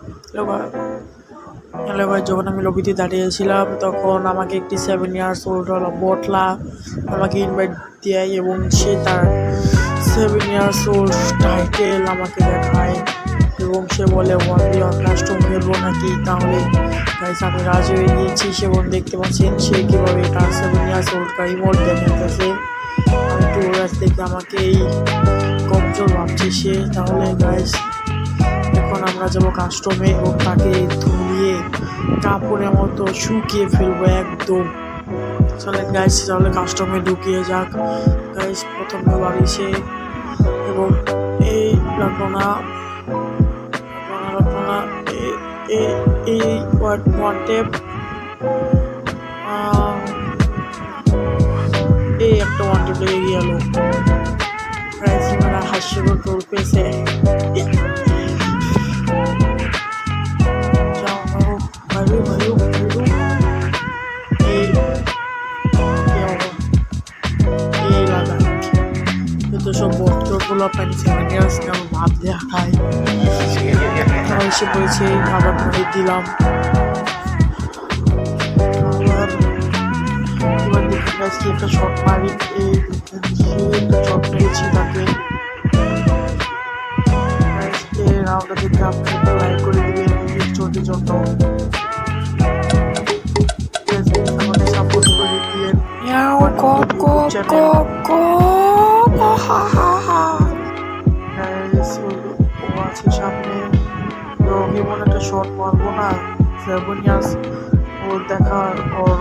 Hello ভাই, hello ভাই, যখন আমি লবিতে দাঁড়িয়েছিলাম তখন আমাকে একটি 7 ইয়ার্স ওল্ড বটলা আমাকে ইনভাইট দেয় এবং সে তার 7 ইয়ার্স ওল্ড টাইটেল আমাকে দেখায় এবং সে বলে 1v1 কাস্টম খেলবো নাকি। তাহলে গাইস আমি রাজি হয়ে গিয়েছি। এবং দেখতে পাচ্ছেন সে কীভাবে তার 7 ইয়ার্স ওল্ড ইমোট দেখাতেছে। আমি একটু ওর থেকে আমাকে এই কমজোর ভাবছি সে। তাহলে গাইস এখন আমরা যাবো কাস্টমে এবং তাকে ধুয়ে কাপড়ের মতো শুকিয়ে ফেলবো একদম। চলেন গাইস, তাহলে কাস্টমে ঢুকিয়ে যাক। গাইস প্রথমে বাড়িছে এবং এই লাগলো না এই ওয়ান টেপ এই একটা ওয়ান টেপ লেগে গেল। গাইস এবার হাস্যকর টোল পেয়েছে। সব বস্ত্রগুলো প্যান্ট 7 ইয়ার্স কেমন ভাব দেখায়। এসে পড়েছে, আবার ধরে দিলাম। এবার দেখুন আজকে একটা শট মারি, এই শট মেরেছি তাকে। রাউন্ডটা দেখে আপনি একটা লাইক করে দিবেন চোটের জন্য, আমাকে সাপোর্ট করে দিবেন। ও আছে সামনে, তো এমন একটা শট মারবো না 7 ইয়ার্স ওর দেখা ওর